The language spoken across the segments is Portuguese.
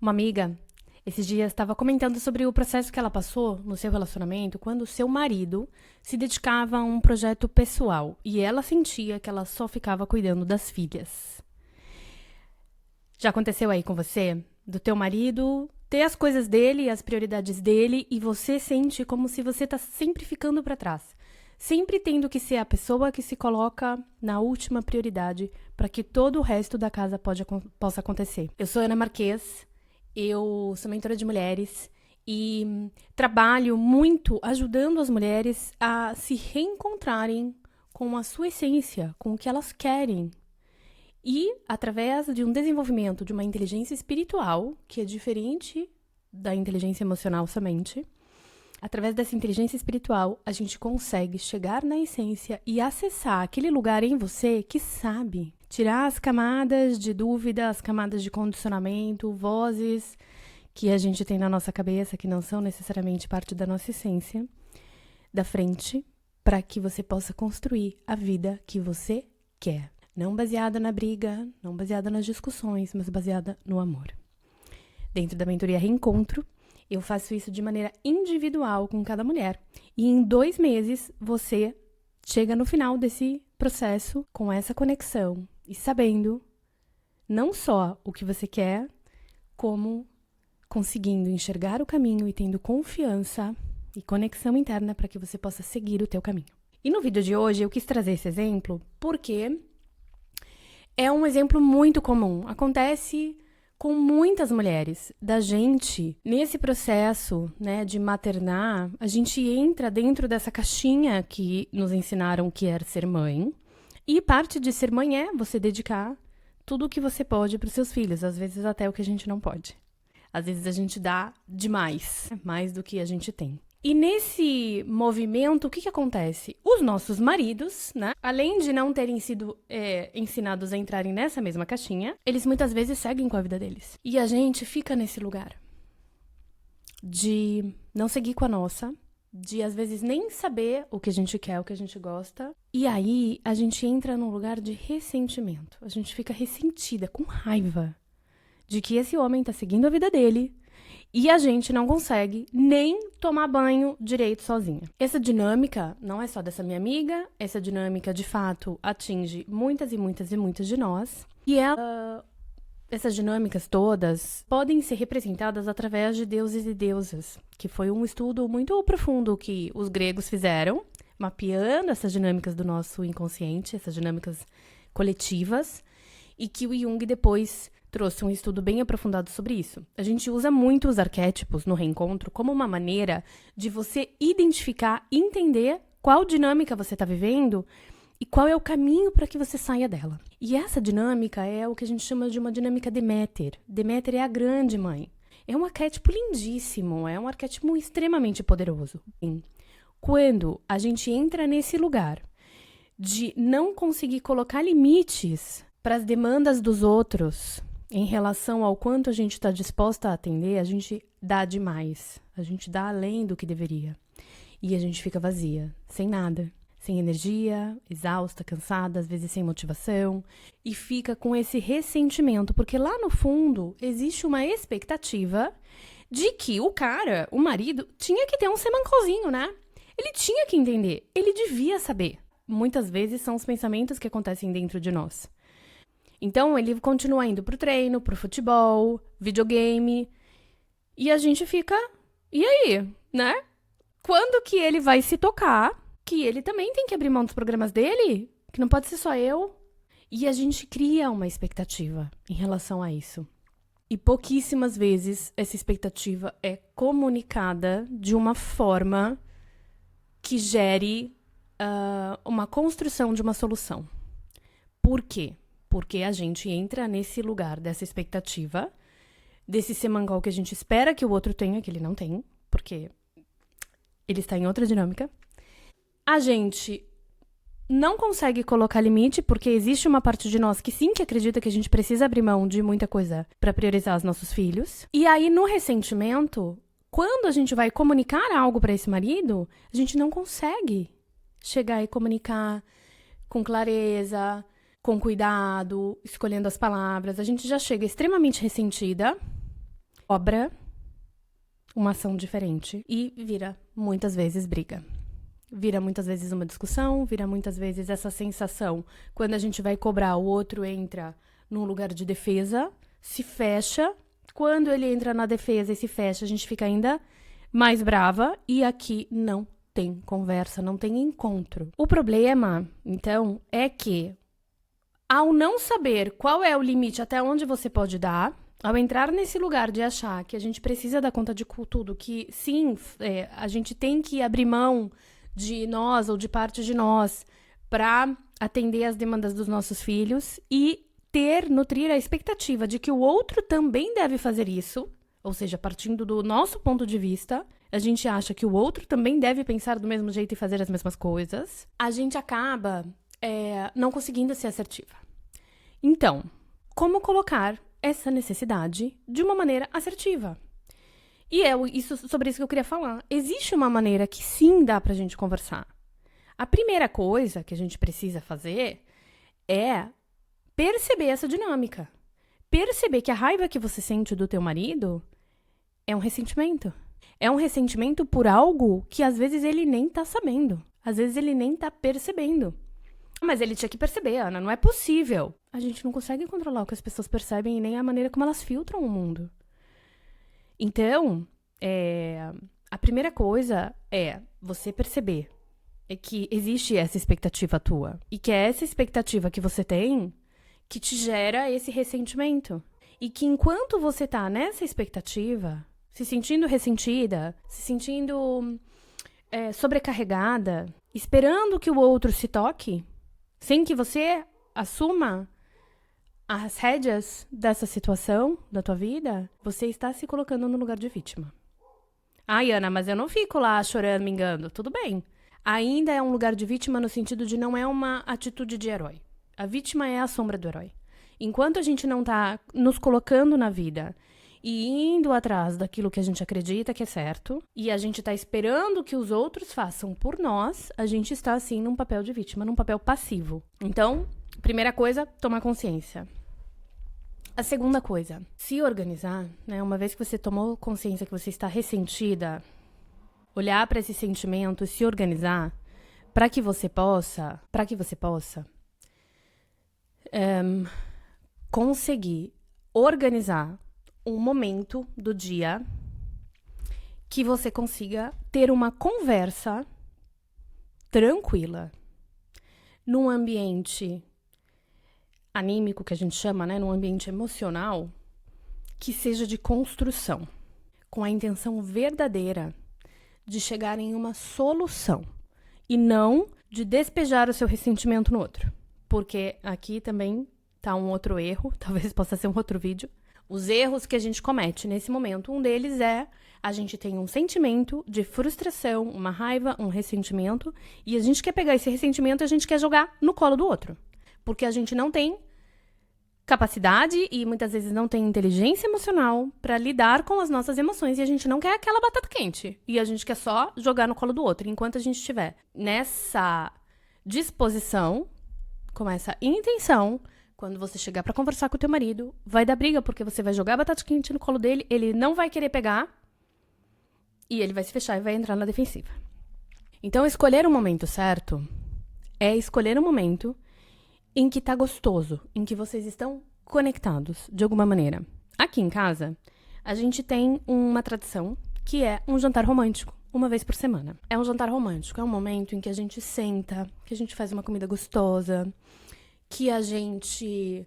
Uma amiga, esses dias, estava comentando sobre o processo que ela passou no seu relacionamento quando o seu marido se dedicava a um projeto pessoal e ela sentia que ela só ficava cuidando das filhas. Já aconteceu aí com você? Do teu marido ter as coisas dele, as prioridades dele e você sente como se você tá sempre ficando para trás. Sempre tendo que ser a pessoa que se coloca na última prioridade para que todo o resto da casa possa acontecer. Eu sou Ana Marques, eu sou mentora de mulheres e trabalho muito ajudando as mulheres a se reencontrarem com a sua essência, com o que elas querem. E através de um desenvolvimento de uma inteligência espiritual, que é diferente da inteligência emocional somente, através dessa inteligência espiritual, a gente consegue chegar na essência e acessar aquele lugar em você que sabe. Tirar as camadas de dúvida, as camadas de condicionamento, vozes que a gente tem na nossa cabeça, que não são necessariamente parte da nossa essência, da frente, para que você possa construir a vida que você quer. Não baseada na briga, não baseada nas discussões, mas baseada no amor. Dentro da mentoria Reencontro, eu faço isso de maneira individual com cada mulher. E em 2 meses, você chega no final desse processo com essa conexão e sabendo não só o que você quer, como conseguindo enxergar o caminho e tendo confiança e conexão interna para que você possa seguir o teu caminho. E no vídeo de hoje eu quis trazer esse exemplo porque é um exemplo muito comum. Acontece com muitas mulheres. Da gente, nesse processo, né, de maternar, a gente entra dentro dessa caixinha que nos ensinaram que é ser mãe. E parte de ser mãe é você dedicar tudo o que você pode para os seus filhos. Às vezes até o que a gente não pode. Às vezes a gente dá demais, mais do que a gente tem. E nesse movimento, o que acontece? Os nossos maridos, né, além de não terem sido ensinados a entrarem nessa mesma caixinha, eles muitas vezes seguem com a vida deles. E a gente fica nesse lugar de não seguir com a nossa, de às vezes nem saber o que a gente quer, o que a gente gosta. E aí a gente entra num lugar de ressentimento. A gente fica ressentida, com raiva de que esse homem tá seguindo a vida dele e a gente não consegue nem tomar banho direito sozinha. Essa dinâmica não é só dessa minha amiga, essa dinâmica de fato atinge muitas e muitas e muitas de nós. E essas dinâmicas todas podem ser representadas através de deuses e deusas, que foi um estudo muito profundo que os gregos fizeram, mapeando essas dinâmicas do nosso inconsciente, essas dinâmicas coletivas, e que o Jung depois trouxe um estudo bem aprofundado sobre isso. A gente usa muito os arquétipos no reencontro como uma maneira de você identificar, entender qual dinâmica você está vivendo e qual é o caminho para que você saia dela. E essa dinâmica é o que a gente chama de uma dinâmica Deméter. Deméter é a grande mãe. É um arquétipo lindíssimo, é um arquétipo extremamente poderoso. Quando a gente entra nesse lugar de não conseguir colocar limites para as demandas dos outros, em relação ao quanto a gente está disposta a atender, a gente dá demais. A gente dá além do que deveria. E a gente fica vazia, sem nada. Sem energia, exausta, cansada, às vezes sem motivação. E fica com esse ressentimento, porque lá no fundo existe uma expectativa de que o cara, o marido, tinha que ter um semancozinho, né? Ele tinha que entender, ele devia saber. Muitas vezes são os pensamentos que acontecem dentro de nós. Então, ele continua indo pro treino, pro futebol, videogame. E a gente fica, e aí, né? Quando que ele vai se tocar que ele também tem que abrir mão dos programas dele? Que não pode ser só eu? E a gente cria uma expectativa em relação a isso. E pouquíssimas vezes essa expectativa é comunicada de uma forma que gere uma construção de uma solução. Por quê? Porque a gente entra nesse lugar dessa expectativa, desse semancol que a gente espera que o outro tenha, que ele não tem, porque ele está em outra dinâmica. A gente não consegue colocar limite, porque existe uma parte de nós que sim, que acredita que a gente precisa abrir mão de muita coisa para priorizar os nossos filhos. E aí, no ressentimento, quando a gente vai comunicar algo para esse marido, a gente não consegue chegar e comunicar com clareza, com cuidado, escolhendo as palavras. A gente já chega extremamente ressentida cobra uma ação diferente e vira muitas vezes briga. Vira muitas vezes uma discussão, vira muitas vezes essa sensação. Quando a gente vai cobrar, o outro entra num lugar de defesa, se fecha. Quando ele entra na defesa e se fecha, a gente fica ainda mais brava. E aqui não tem conversa, não tem encontro. O problema, então, é que ao não saber qual é o limite até onde você pode dar, ao entrar nesse lugar de achar que a gente precisa dar conta de tudo, que sim, a gente tem que abrir mão de nós ou de parte de nós para atender as demandas dos nossos filhos e nutrir a expectativa de que o outro também deve fazer isso, ou seja, partindo do nosso ponto de vista, a gente acha que o outro também deve pensar do mesmo jeito e fazer as mesmas coisas, a gente acaba não conseguindo ser assertiva. Então, como colocar essa necessidade de uma maneira assertiva? E sobre isso que eu queria falar. Existe uma maneira que sim dá pra gente conversar. A primeira coisa que a gente precisa fazer é perceber essa dinâmica. Perceber que a raiva que você sente do teu marido é um ressentimento. É um ressentimento por algo que às vezes ele nem tá sabendo. Às vezes ele nem tá percebendo. Mas ele tinha que perceber, Ana, não é possível. A gente não consegue controlar o que as pessoas percebem e nem a maneira como elas filtram o mundo. Então, a primeira coisa é você perceber que existe essa expectativa tua. E que é essa expectativa que você tem que te gera esse ressentimento. E que enquanto você tá nessa expectativa, se sentindo ressentida, se sentindo sobrecarregada, esperando que o outro se toque, sem que você assuma as rédeas dessa situação da tua vida, você está se colocando no lugar de vítima. Ai, Ana, mas eu não fico lá chorando, me engano. Tudo bem. Ainda é um lugar de vítima no sentido de não é uma atitude de herói. A vítima é a sombra do herói. Enquanto a gente não tá nos colocando na vida e indo atrás daquilo que a gente acredita que é certo, e a gente tá esperando que os outros façam por nós, a gente está, assim, num papel de vítima, num papel passivo. Então, primeira coisa, tomar consciência. A segunda coisa, se organizar, né? Uma vez que você tomou consciência que você está ressentida, olhar para esse sentimento e se organizar para que você possa conseguir organizar um momento do dia que você consiga ter uma conversa tranquila, num ambiente anímico, que a gente chama, né, num ambiente emocional, que seja de construção, com a intenção verdadeira de chegar em uma solução e não de despejar o seu ressentimento no outro. Porque aqui também tá um outro erro, talvez possa ser um outro vídeo. Os erros que a gente comete nesse momento, um deles é a gente tem um sentimento de frustração, uma raiva, um ressentimento, e a gente quer pegar esse ressentimento e a gente quer jogar no colo do outro. Porque a gente não tem capacidade e muitas vezes não tem inteligência emocional para lidar com as nossas emoções e a gente não quer aquela batata quente. E a gente quer só jogar no colo do outro. Enquanto a gente estiver nessa disposição, com essa intenção, quando você chegar para conversar com o teu marido, vai dar briga porque você vai jogar a batata quente no colo dele, ele não vai querer pegar e ele vai se fechar e vai entrar na defensiva. Então, escolher o momento certo é escolher um momento em que tá gostoso, em que vocês estão conectados de alguma maneira. Aqui em casa, a gente tem uma tradição que é um jantar romântico, uma vez por semana. É um jantar romântico, é um momento em que a gente senta, que a gente faz uma comida gostosa, que a gente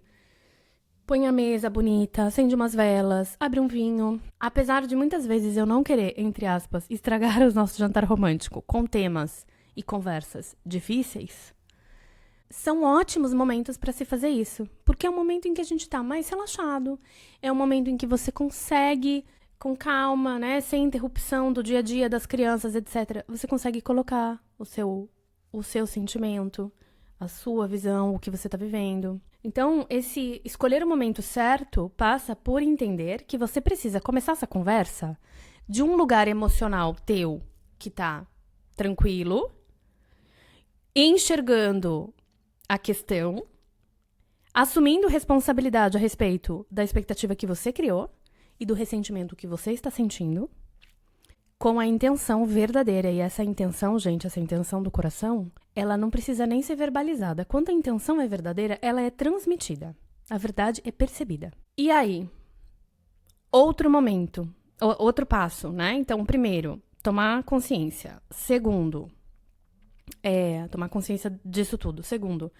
põe a mesa bonita, acende umas velas, abre um vinho. Apesar de muitas vezes eu não querer, entre aspas, estragar o nosso jantar romântico com temas e conversas difíceis, são ótimos momentos para se fazer isso, porque é um momento em que a gente tá mais relaxado, é um momento em que você consegue, com calma, né, sem interrupção do dia a dia das crianças, etc., você consegue colocar o seu sentimento, a sua visão, o que você tá vivendo. Então, esse escolher o momento certo passa por entender que você precisa começar essa conversa de um lugar emocional teu que tá tranquilo, enxergando a questão, assumindo responsabilidade a respeito da expectativa que você criou e do ressentimento que você está sentindo, com a intenção verdadeira. E essa intenção, gente, essa intenção do coração, ela não precisa nem ser verbalizada. Quando a intenção é verdadeira, ela é transmitida. A verdade é percebida. E aí, outro momento, outro passo, né? Então, primeiro, tomar consciência. Segundo, tomar consciência disso tudo. Segundo,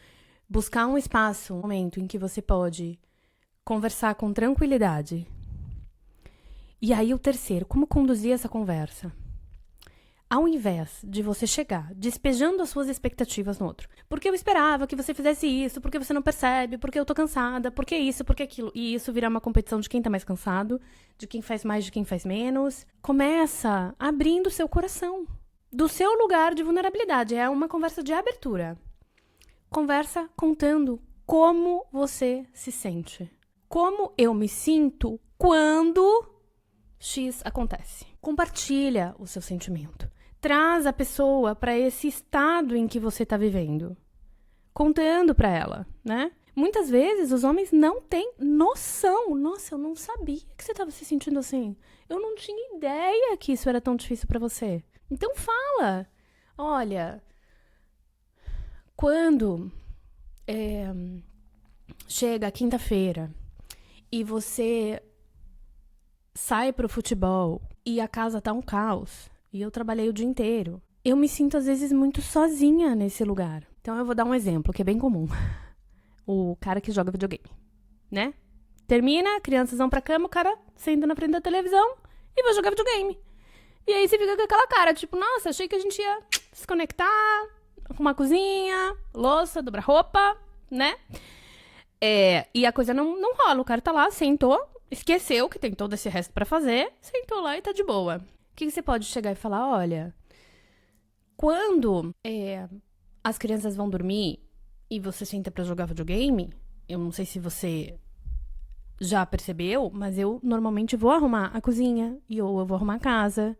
buscar um espaço, um momento em que você pode conversar com tranquilidade. E aí o terceiro, como conduzir essa conversa? Ao invés de você chegar despejando as suas expectativas no outro. Porque eu esperava que você fizesse isso, porque você não percebe, porque eu tô cansada, porque isso, porque aquilo. E isso virar uma competição de quem tá mais cansado, de quem faz mais, de quem faz menos. Começa abrindo seu coração. Do seu lugar de vulnerabilidade. É uma conversa de abertura. Conversa contando como você se sente. Como eu me sinto quando X acontece. Compartilha o seu sentimento. Traz a pessoa para esse estado em que você está vivendo. Contando para ela, né? Muitas vezes os homens não têm noção. Nossa, eu não sabia que você estava se sentindo assim. Eu não tinha ideia que isso era tão difícil para você. Então fala. Olha, quando chega a quinta-feira e você sai pro futebol e a casa tá um caos e eu trabalhei o dia inteiro, eu me sinto às vezes muito sozinha nesse lugar. Então eu vou dar um exemplo que é bem comum. O cara que joga videogame, né? Termina, crianças vão pra cama, o cara senta na frente da televisão e vai jogar videogame. E aí você fica com aquela cara, tipo, nossa, achei que a gente ia se conectar, arrumar a cozinha, louça, dobrar roupa, né? E a coisa não rola. O cara tá lá, sentou, esqueceu que tem todo esse resto pra fazer, sentou lá e tá de boa. O que você pode chegar e falar? Olha, quando as crianças vão dormir e você senta pra jogar videogame, eu não sei se você já percebeu, mas eu normalmente vou arrumar a cozinha ou eu vou arrumar a casa.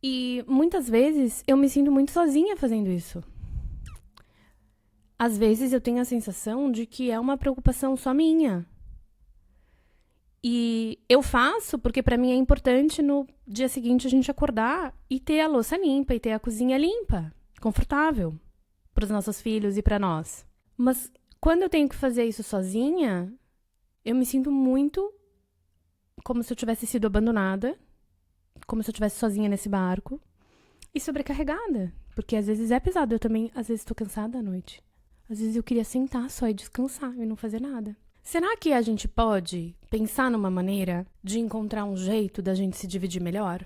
E muitas vezes eu me sinto muito sozinha fazendo isso. Às vezes eu tenho a sensação de que é uma preocupação só minha. E eu faço porque pra mim é importante no dia seguinte a gente acordar e ter a louça limpa e ter a cozinha limpa, confortável, pros nossos filhos e pra nós. Mas quando eu tenho que fazer isso sozinha, eu me sinto muito como se eu tivesse sido abandonada, como se eu estivesse sozinha nesse barco e sobrecarregada, porque às vezes é pesado. Eu também, às vezes, tô cansada à noite. Às vezes eu queria sentar só e descansar e não fazer nada. Será que a gente pode pensar numa maneira de encontrar um jeito da gente se dividir melhor?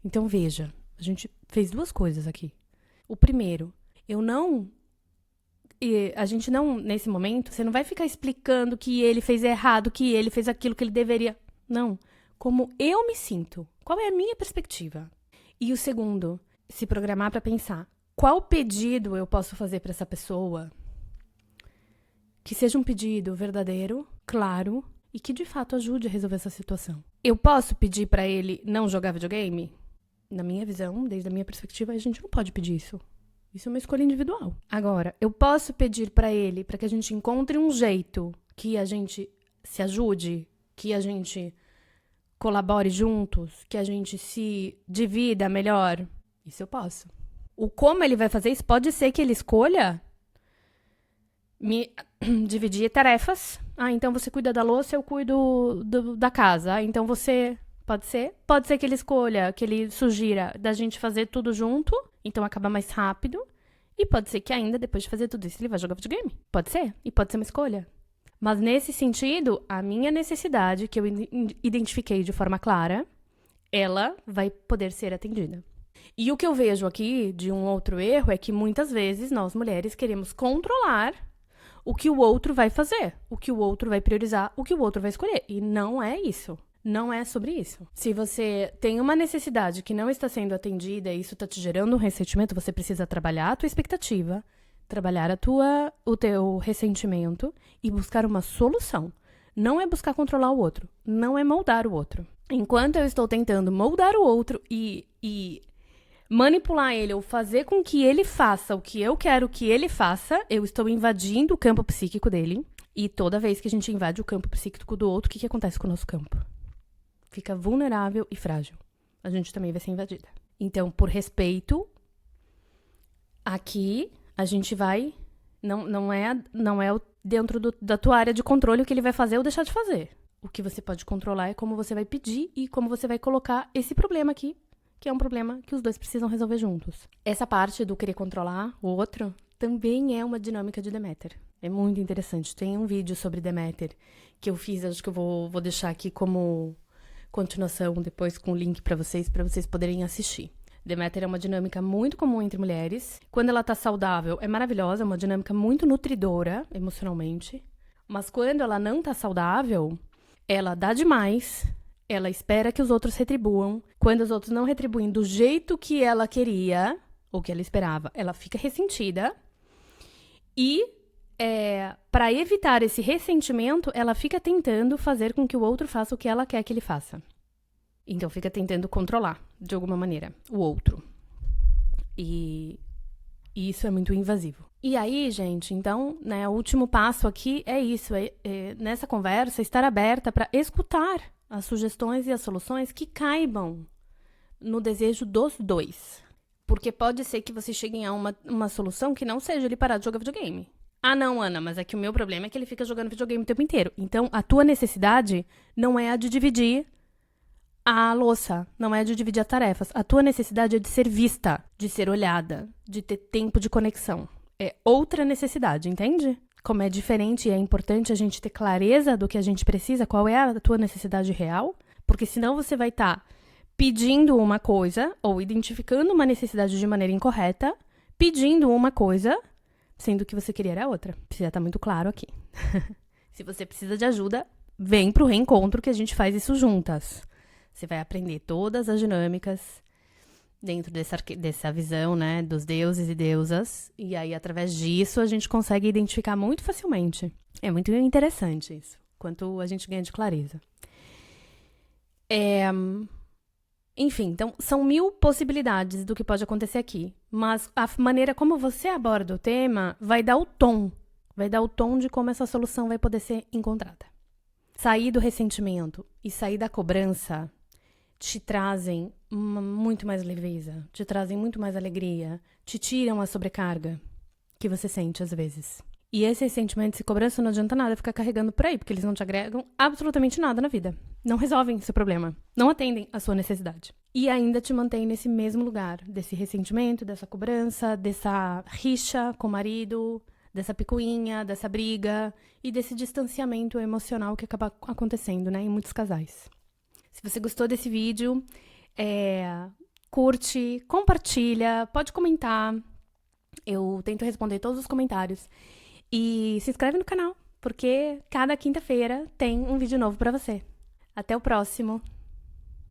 Então veja, a gente fez duas coisas aqui. O primeiro, a gente não, nesse momento, você não vai ficar explicando que ele fez errado, que ele fez aquilo que ele deveria. Não. Como eu me sinto. Qual é a minha perspectiva? E o segundo, se programar para pensar. Qual pedido eu posso fazer para essa pessoa que seja um pedido verdadeiro, claro, e que de fato ajude a resolver essa situação? Eu posso pedir para ele não jogar videogame? Na minha visão, desde a minha perspectiva, a gente não pode pedir isso. Isso é uma escolha individual. Agora, eu posso pedir para ele para que a gente encontre um jeito que a gente se ajude, que a gente colabore juntos, que a gente se divida melhor? Isso eu posso. O como ele vai fazer isso pode ser que ele escolha me dividir tarefas. Então você cuida da louça, eu cuido da casa. Então você... Pode ser. Pode ser que ele escolha, que ele sugira da gente fazer tudo junto, então acaba mais rápido. E pode ser que ainda, depois de fazer tudo isso, ele vai jogar videogame. Pode ser. E pode ser uma escolha. Mas nesse sentido, a minha necessidade, que eu identifiquei de forma clara, ela vai poder ser atendida. E o que eu vejo aqui de um outro erro é que muitas vezes nós mulheres queremos controlar o que o outro vai fazer, o que o outro vai priorizar, o que o outro vai escolher. E não é isso. Não é sobre isso. Se você tem uma necessidade que não está sendo atendida e isso está te gerando um ressentimento, você precisa trabalhar a tua expectativa, trabalhar o teu ressentimento e buscar uma solução. Não é buscar controlar o outro, não é moldar o outro. Enquanto eu estou tentando moldar o outro e manipular ele ou fazer com que ele faça o que eu quero que ele faça, eu estou invadindo o campo psíquico dele. E toda vez que a gente invade o campo psíquico do outro, o que acontece com o nosso campo? Fica vulnerável e frágil. A gente também vai ser invadida. Então, por respeito, aqui a gente vai... Não é dentro da tua área de controle o que ele vai fazer ou deixar de fazer. O que você pode controlar é como você vai pedir e como você vai colocar esse problema aqui, que é um problema que os dois precisam resolver juntos. Essa parte do querer controlar o outro também é uma dinâmica de Deméter. É muito interessante. Tem um vídeo sobre Deméter que eu fiz, acho que eu vou deixar aqui como continuação depois com o link para vocês poderem assistir. Deméter é uma dinâmica muito comum entre mulheres. Quando ela tá saudável, é maravilhosa, é uma dinâmica muito nutridora emocionalmente. Mas quando ela não tá saudável, ela dá demais, ela espera que os outros retribuam. Quando os outros não retribuem do jeito que ela queria, ou que ela esperava, ela fica ressentida. E, para evitar esse ressentimento, ela fica tentando fazer com que o outro faça o que ela quer que ele faça. Então, fica tentando controlar, de alguma maneira, o outro. E isso é muito invasivo. E aí, gente, então, né, o último passo aqui é isso. Nessa conversa, estar aberta para escutar as sugestões e as soluções que caibam no desejo dos dois. Porque pode ser que vocês cheguem a uma solução que não seja ele parar de jogar videogame. Ah, não, Ana, mas é que o meu problema é que ele fica jogando videogame o tempo inteiro. Então, a tua necessidade não é a de dividir a louça, não é de dividir as tarefas. A tua necessidade é de ser vista, de ser olhada, de ter tempo de conexão. É outra necessidade, entende? Como é diferente e é importante a gente ter clareza do que a gente precisa, qual é a tua necessidade real, porque senão você vai estar pedindo uma coisa ou identificando uma necessidade de maneira incorreta, pedindo uma coisa, sendo que você queria era outra. Precisa estar muito claro aqui. Se você precisa de ajuda, vem pro reencontro que a gente faz isso juntas. Você vai aprender todas as dinâmicas dentro dessa visão, né, dos deuses e deusas. E aí, através disso, a gente consegue identificar muito facilmente. É muito interessante isso, quanto a gente ganha de clareza. Enfim, então, são 1000 possibilidades do que pode acontecer aqui. Mas a maneira como você aborda o tema vai dar o tom. Vai dar o tom de como essa solução vai poder ser encontrada. Sair do ressentimento e sair da cobrança te trazem muito mais leveza, te trazem muito mais alegria, te tiram a sobrecarga que você sente às vezes. E esse ressentimento e cobrança não adianta nada ficar carregando por aí, porque eles não te agregam absolutamente nada na vida. Não resolvem seu problema, não atendem a sua necessidade. E ainda te mantém nesse mesmo lugar, desse ressentimento, dessa cobrança, dessa rixa com o marido, dessa picuinha, dessa briga e desse distanciamento emocional que acaba acontecendo, né, em muitos casais. Se você gostou desse vídeo, curte, compartilha, pode comentar. Eu tento responder todos os comentários. E se inscreve no canal, porque cada quinta-feira tem um vídeo novo pra você. Até o próximo!